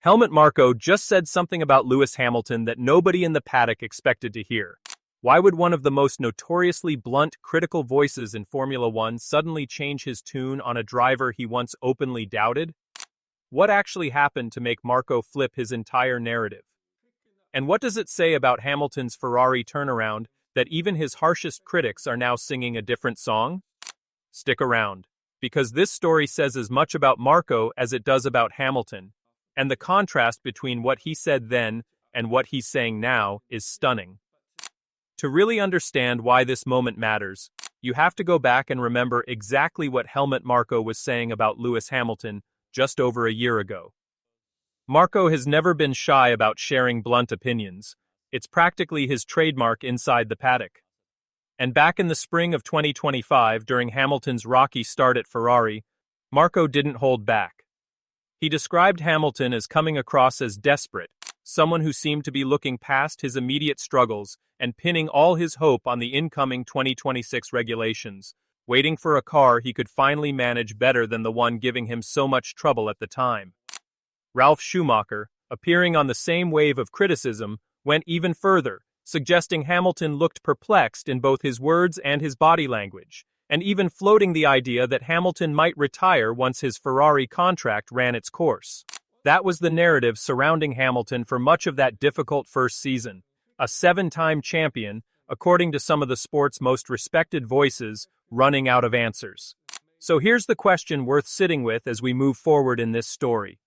Helmut Marko just said something about Lewis Hamilton that nobody in the paddock expected to hear. Why would one of the most notoriously blunt, critical voices in Formula One suddenly change his tune on a driver he once openly doubted? What actually happened to make Marko flip his entire narrative? And what does it say about Hamilton's Ferrari turnaround that even his harshest critics are now singing a different song? Stick around, because this story says as much about Marko as it does about Hamilton, and the contrast between what he said then and what he's saying now is stunning. To really understand why this moment matters, you have to go back and remember exactly what Helmut Marko was saying about Lewis Hamilton just over a year ago. Marko has never been shy about sharing blunt opinions. It's practically his trademark inside the paddock. And back in the spring of 2025, during Hamilton's rocky start at Ferrari, Marko didn't hold back. He described Hamilton as coming across as desperate, someone who seemed to be looking past his immediate struggles and pinning all his hope on the incoming 2026 regulations, waiting for a car he could finally manage better than the one giving him so much trouble at the time. Ralf Schumacher, appearing on the same wave of criticism, went even further, suggesting Hamilton looked perplexed in both his words and his body language, and even floating the idea that Hamilton might retire once his Ferrari contract ran its course. That was the narrative surrounding Hamilton for much of that difficult first season. A 7-time champion, according to some of the sport's most respected voices, running out of answers. So here's the question worth sitting with as we move forward in this story.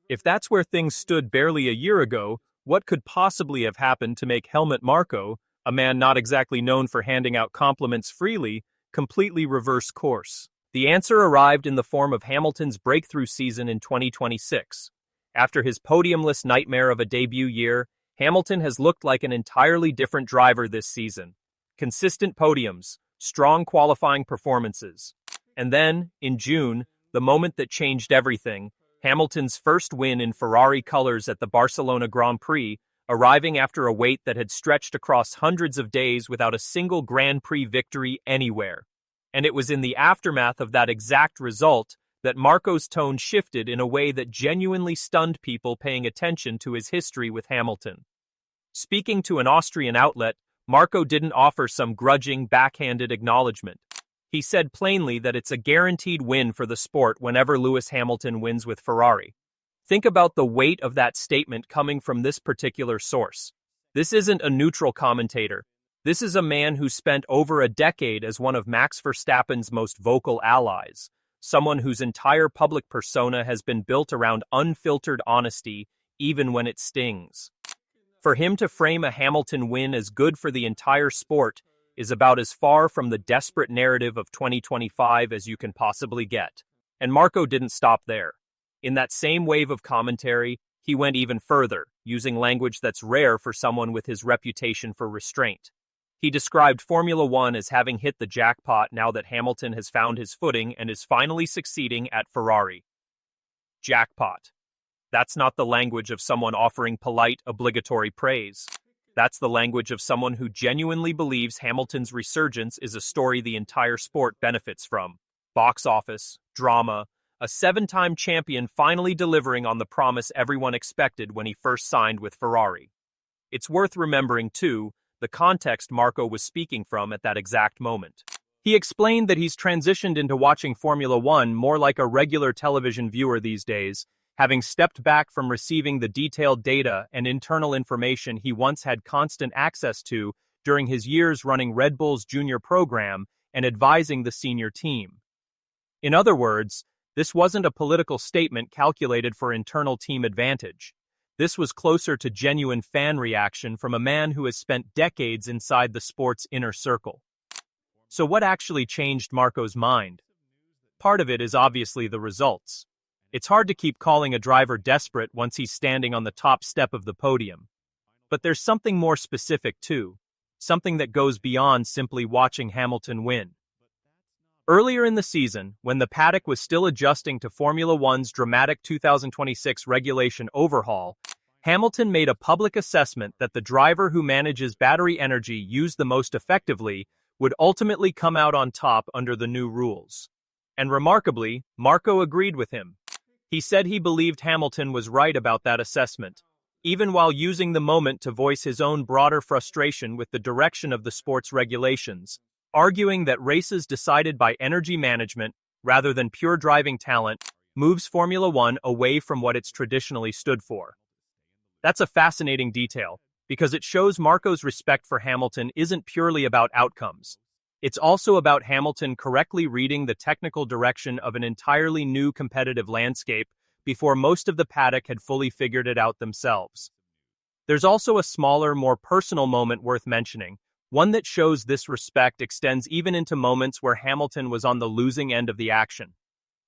If that's where things stood barely a year ago, what could possibly have happened to make Helmut Marko, a man not exactly known for handing out compliments freely, completely reverse course? The answer arrived in the form of Hamilton's breakthrough season in 2026. After his podiumless nightmare of a debut year, Hamilton has looked like an entirely different driver this season. Consistent podiums, strong qualifying performances. And then, in June, the moment that changed everything, Hamilton's first win in Ferrari colors at the Barcelona Grand Prix, arriving after a wait that had stretched across hundreds of days without a single Grand Prix victory anywhere. And it was in the aftermath of that exact result that Marko's tone shifted in a way that genuinely stunned people paying attention to his history with Hamilton. Speaking to an Austrian outlet, Marko didn't offer some grudging, backhanded acknowledgement. He said plainly that it's a guaranteed win for the sport whenever Lewis Hamilton wins with Ferrari. Think about the weight of that statement coming from this particular source. This isn't a neutral commentator. This is a man who spent over a decade as one of Max Verstappen's most vocal allies, someone whose entire public persona has been built around unfiltered honesty, even when it stings. For him to frame a Hamilton win as good for the entire sport is about as far from the desperate narrative of 2025 as you can possibly get. And Marko didn't stop there. In that same wave of commentary, he went even further, using language that's rare for someone with his reputation for restraint. He described Formula One as having hit the jackpot now that Hamilton has found his footing and is finally succeeding at Ferrari. Jackpot. That's not the language of someone offering polite, obligatory praise. That's the language of someone who genuinely believes Hamilton's resurgence is a story the entire sport benefits from. Box office, drama, a 7-time champion finally delivering on the promise everyone expected when he first signed with Ferrari. It's worth remembering, too, the context Marko was speaking from at that exact moment. He explained that he's transitioned into watching Formula One more like a regular television viewer these days, having stepped back from receiving the detailed data and internal information he once had constant access to during his years running Red Bull's junior program and advising the senior team. In other words, this wasn't a political statement calculated for internal team advantage. This was closer to genuine fan reaction from a man who has spent decades inside the sport's inner circle. So what actually changed Marko's mind? Part of it is obviously the results. It's hard to keep calling a driver desperate once he's standing on the top step of the podium. But there's something more specific too, something that goes beyond simply watching Hamilton win. Earlier in the season, when the paddock was still adjusting to Formula One's dramatic 2026 regulation overhaul, Hamilton made a public assessment that the driver who manages battery energy used the most effectively would ultimately come out on top under the new rules. And remarkably, Marko agreed with him. He said he believed Hamilton was right about that assessment, even while using the moment to voice his own broader frustration with the direction of the sport's regulations, arguing that races decided by energy management, rather than pure driving talent, moves Formula One away from what it's traditionally stood for. That's a fascinating detail, because it shows Marko's respect for Hamilton isn't purely about outcomes. It's also about Hamilton correctly reading the technical direction of an entirely new competitive landscape before most of the paddock had fully figured it out themselves. There's also a smaller, more personal moment worth mentioning, one that shows this respect extends even into moments where Hamilton was on the losing end of the action.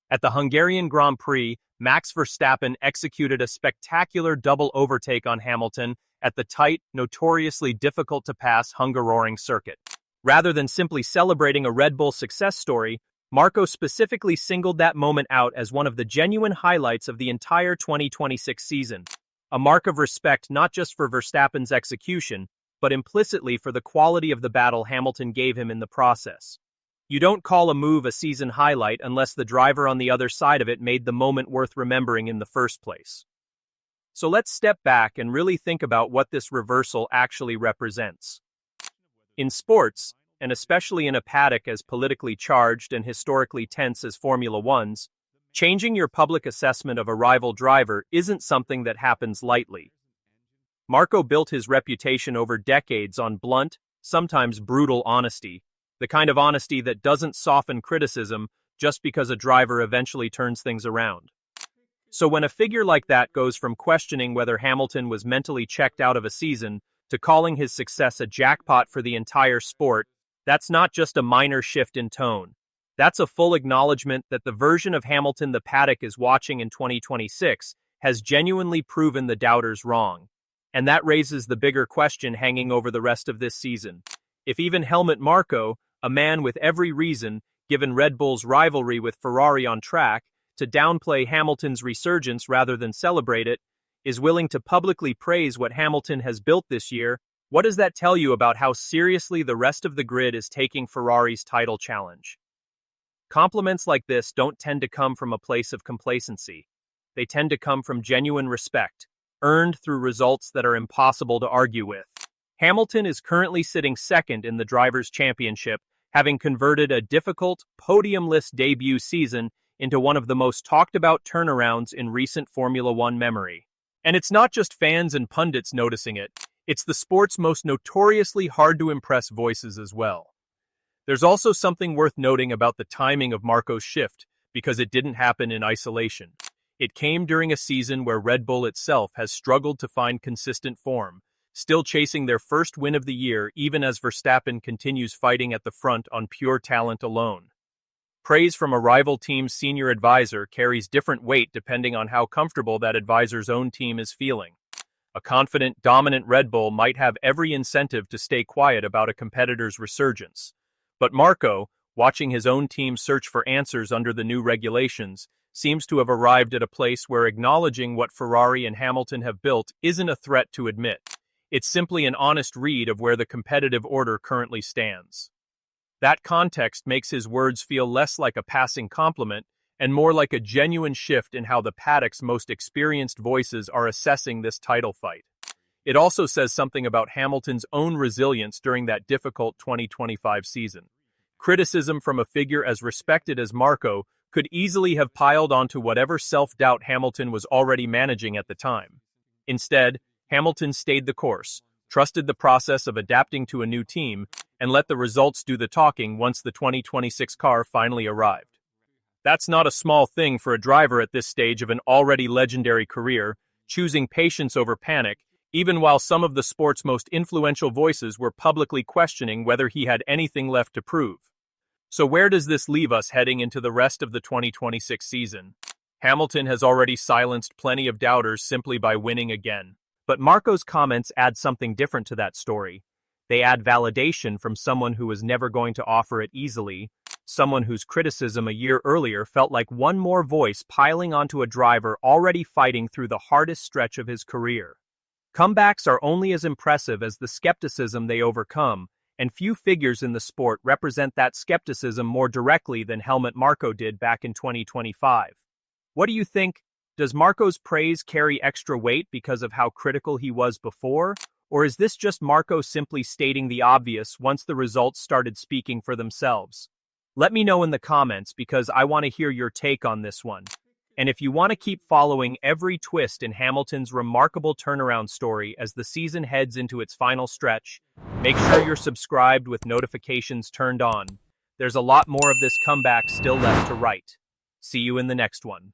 At the Hungarian Grand Prix, Max Verstappen executed a spectacular double overtake on Hamilton at the tight, notoriously difficult-to-pass Hungaroring circuit. Rather than simply celebrating a Red Bull success story, Marko specifically singled that moment out as one of the genuine highlights of the entire 2026 season, a mark of respect not just for Verstappen's execution, but implicitly for the quality of the battle Hamilton gave him in the process. You don't call a move a season highlight unless the driver on the other side of it made the moment worth remembering in the first place. So let's step back and really think about what this reversal actually represents. In sports, and especially in a paddock as politically charged and historically tense as Formula One's, changing your public assessment of a rival driver isn't something that happens lightly. Marko built his reputation over decades on blunt, sometimes brutal honesty, the kind of honesty that doesn't soften criticism just because a driver eventually turns things around. So when a figure like that goes from questioning whether Hamilton was mentally checked out of a season to calling his success a jackpot for the entire sport, that's not just a minor shift in tone. That's a full acknowledgement that the version of Hamilton the paddock is watching in 2026 has genuinely proven the doubters wrong. And that raises the bigger question hanging over the rest of this season. If even Helmut Marko, a man with every reason, given Red Bull's rivalry with Ferrari on track, to downplay Hamilton's resurgence rather than celebrate it, is willing to publicly praise what Hamilton has built this year, what does that tell you about how seriously the rest of the grid is taking Ferrari's title challenge? Compliments like this don't tend to come from a place of complacency. They tend to come from genuine respect, earned through results that are impossible to argue with. Hamilton is currently sitting second in the Drivers' Championship, having converted a difficult, podium-less debut season into one of the most talked-about turnarounds in recent Formula One memory. And it's not just fans and pundits noticing it, it's the sport's most notoriously hard-to-impress voices as well. There's also something worth noting about the timing of Marko's shift, because it didn't happen in isolation. It came during a season where Red Bull itself has struggled to find consistent form, still chasing their first win of the year even as Verstappen continues fighting at the front on pure talent alone. Praise from a rival team's senior advisor carries different weight depending on how comfortable that advisor's own team is feeling. A confident, dominant Red Bull might have every incentive to stay quiet about a competitor's resurgence. But Marko, watching his own team search for answers under the new regulations, seems to have arrived at a place where acknowledging what Ferrari and Hamilton have built isn't a threat to admit. It's simply an honest read of where the competitive order currently stands. That context makes his words feel less like a passing compliment and more like a genuine shift in how the paddock's most experienced voices are assessing this title fight. It also says something about Hamilton's own resilience during that difficult 2025 season. Criticism from a figure as respected as Marko could easily have piled onto whatever self-doubt Hamilton was already managing at the time. Instead, Hamilton stayed the course, trusted the process of adapting to a new team, and let the results do the talking once the 2026 car finally arrived. That's not a small thing for a driver at this stage of an already legendary career, choosing patience over panic, even while some of the sport's most influential voices were publicly questioning whether he had anything left to prove. So where does this leave us heading into the rest of the 2026 season? Hamilton has already silenced plenty of doubters simply by winning again. But Marko's comments add something different to that story. They add validation from someone who was never going to offer it easily, someone whose criticism a year earlier felt like one more voice piling onto a driver already fighting through the hardest stretch of his career. Comebacks are only as impressive as the skepticism they overcome, and few figures in the sport represent that skepticism more directly than Helmut Marko did back in 2025. What do you think? Does Marko's praise carry extra weight because of how critical he was before? Or is this just Marko simply stating the obvious once the results started speaking for themselves? Let me know in the comments because I want to hear your take on this one. And if you want to keep following every twist in Hamilton's remarkable turnaround story as the season heads into its final stretch, make sure you're subscribed with notifications turned on. There's a lot more of this comeback still left to write. See you in the next one.